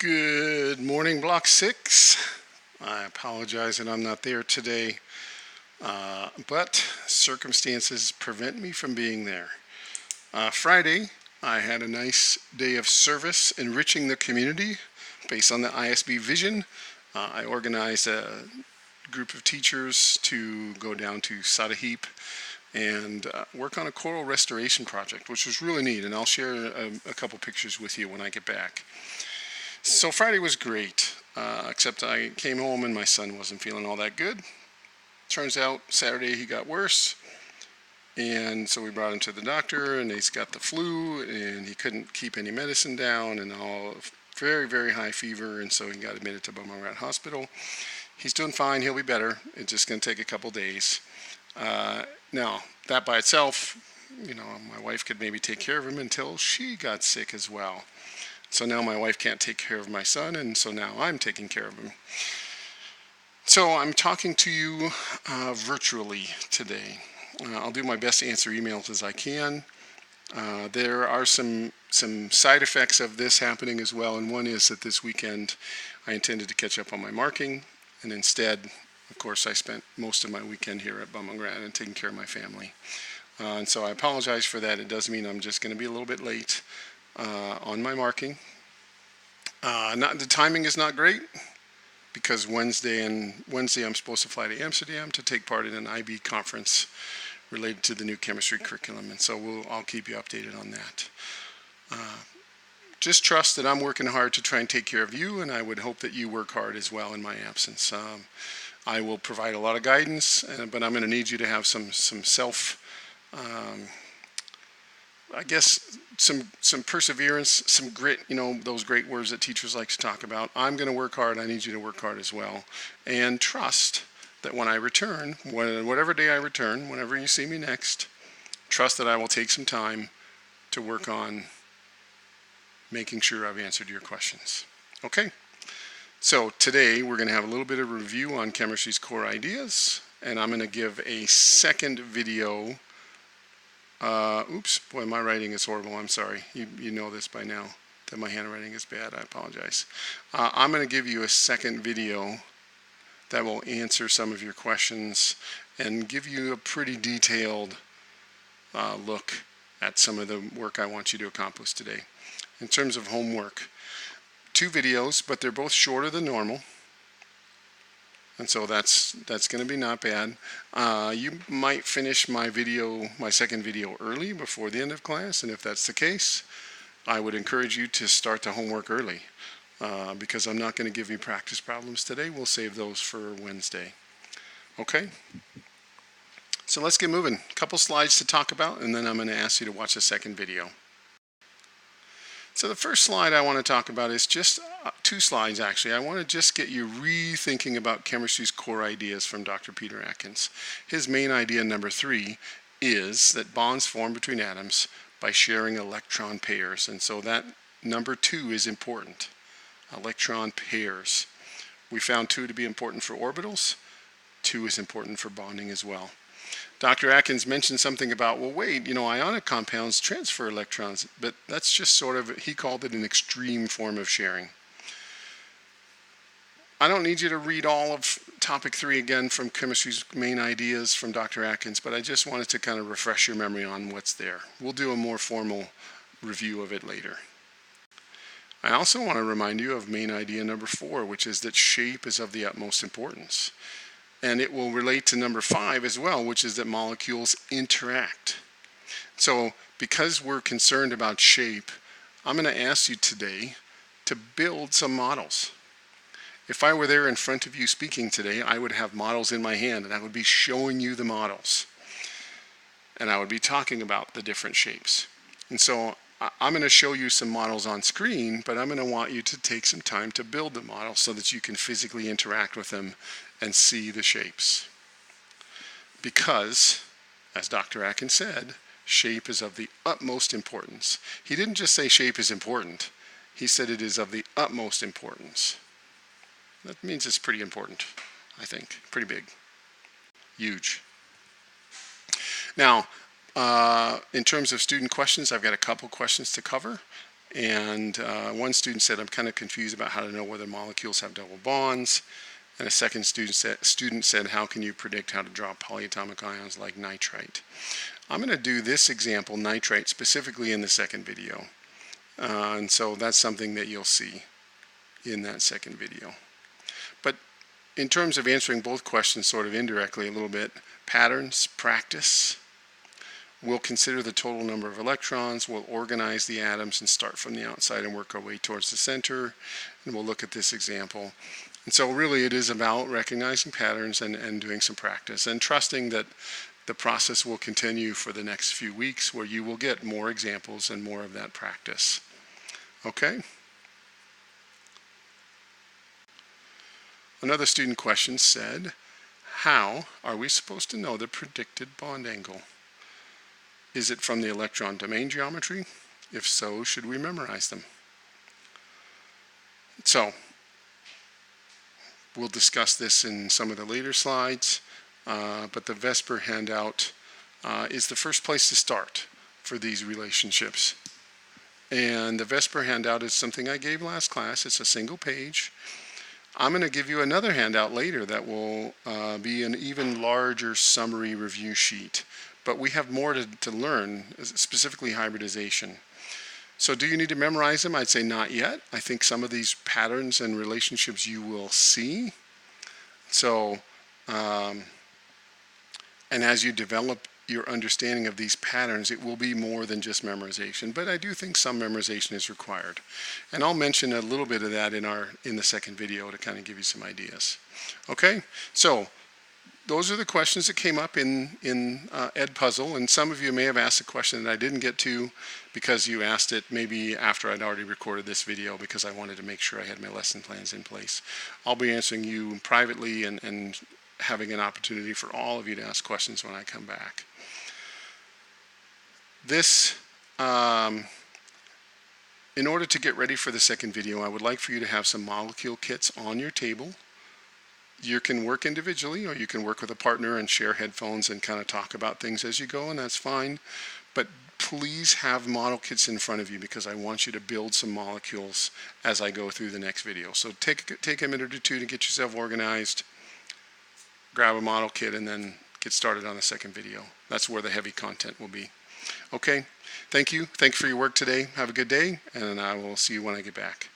Good morning, Block 6. I apologize that I'm not there today, but circumstances prevent me from being there. Friday, I had a nice day of service enriching the community based on the ISB vision. I organized a group of teachers to go down to Sadaheep and work on a coral restoration project, which was really neat, and I'll share a couple pictures with you when I get back. So Friday was great, except I came home and my son wasn't feeling all that good. Turns out Saturday he got worse, and so we brought him to the doctor, and he's got the flu, and he couldn't keep any medicine down, and all very, very high fever, and so he got admitted to Beaumont Hospital. He's doing fine. He'll be better. It's just going to take a couple days. Now, that by itself, my wife could maybe take care of him until she got sick as well. So now my wife can't take care of my son, and so now I'm taking care of him. So I'm talking to you virtually today. I'll do my best to answer emails as I can. There are some side effects of this happening as well, and one is that this weekend I intended to catch up on my marking, and instead, of course, I spent most of my weekend here at Beaumont and taking care of my family. And so I apologize for that. It does mean I'm just going to be a little bit late on my marking. The timing is not great because Wednesday I'm supposed to fly to Amsterdam to take part in an IB conference related to the new chemistry curriculum, and so I'll keep you updated on that. Just trust that I'm working hard to try and take care of you, and I would hope that you work hard as well in my absence. I will provide a lot of guidance, but I'm going to need you to have some self, some perseverance, some grit, those great words that teachers like to talk about. I'm going to work hard. I need you to work hard as well. And trust that when I return, whatever day I return, whenever you see me next, trust that I will take some time to work on making sure I've answered your questions. Okay? So today we're going to have a little bit of a review on chemistry's core ideas, and I'm going to give a second video. Oops, boy, my writing is horrible. I'm sorry. You know this by now, that my handwriting is bad. I apologize. I'm going to give you a second video that will answer some of your questions and give you a pretty detailed look at some of the work I want you to accomplish today. In terms of homework, 2 videos, but they're both shorter than normal. And so that's going to be not bad. You might finish my second video early before the end of class, and if that's the case, I would encourage you to start the homework early because I'm not going to give you practice problems today. We'll save those for Wednesday. Okay? So let's get moving. A couple slides to talk about, and then I'm going to ask you to watch the second video. So the first slide I want to talk about is just 2 slides actually. I want to just get you rethinking about chemistry's core ideas from Dr. Peter Atkins. His main idea number 3 is that bonds form between atoms by sharing electron pairs. And so that number 2 is important. Electron pairs. We found 2 to be important for orbitals. 2 is important for bonding as well. Dr. Atkins mentioned something about, well, wait, ionic compounds transfer electrons, but that's just he called it an extreme form of sharing. I don't need you to read all of topic 3 again from chemistry's main ideas from Dr. Atkins, but I just wanted to kind of refresh your memory on what's there. We'll do a more formal review of it later. I also want to remind you of main idea number 4, which is that shape is of the utmost importance. And it will relate to number 5 as well, which is that molecules interact. So because we're concerned about shape, I'm going to ask you today to build some models. If I were there in front of you speaking today, I would have models in my hand, and I would be showing you the models. And I would be talking about the different shapes. And so I'm going to show you some models on screen, but I'm going to want you to take some time to build the models so that you can physically interact with them and see the shapes. Because, as Dr. Atkins said, shape is of the utmost importance. He didn't just say shape is important. He said it is of the utmost importance. That means it's pretty important, I think. Pretty big. Huge. Now, in terms of student questions, I've got a couple questions to cover. And one student said, I'm kind of confused about how to know whether molecules have double bonds. And a second student said, how can you predict how to draw polyatomic ions like nitrite? I'm going to do this example, nitrite, specifically in the second video. And so that's something that you'll see in that second video. But in terms of answering both questions sort of indirectly a little bit, patterns, practice, we'll consider the total number of electrons, we'll organize the atoms and start from the outside and work our way towards the center, and we'll look at this example. And so really it is about recognizing patterns and doing some practice and trusting that the process will continue for the next few weeks where you will get more examples and more of that practice. Okay? Another student question said, how are we supposed to know the predicted bond angle? Is it from the electron domain geometry? If so, should we memorize them? So, we'll discuss this in some of the later slides, but the VSEPR handout is the first place to start for these relationships. And the VSEPR handout is something I gave last class. It's a single page. I'm going to give you another handout later that will be an even larger summary review sheet. But we have more to learn, specifically hybridization. So do you need to memorize them? I'd say not yet. I think some of these patterns and relationships you will see. So, and as you develop your understanding of these patterns, it will be more than just memorization. But I do think some memorization is required. And I'll mention a little bit of that in the second video to kind of give you some ideas. Okay, so those are the questions that came up in Edpuzzle, and some of you may have asked a question that I didn't get to because you asked it maybe after I'd already recorded this video because I wanted to make sure I had my lesson plans in place. I'll be answering you privately and having an opportunity for all of you to ask questions when I come back. This, in order to get ready for the second video, I would like for you to have some molecule kits on your table. You can work individually or you can work with a partner and share headphones and kind of talk about things as you go, and that's fine. But please have model kits in front of you because I want you to build some molecules as I go through the next video. So take a minute or two to get yourself organized, grab a model kit, and then get started on the second video. That's where the heavy content will be. Okay, thank you. Thank you for your work today. Have a good day, and I will see you when I get back.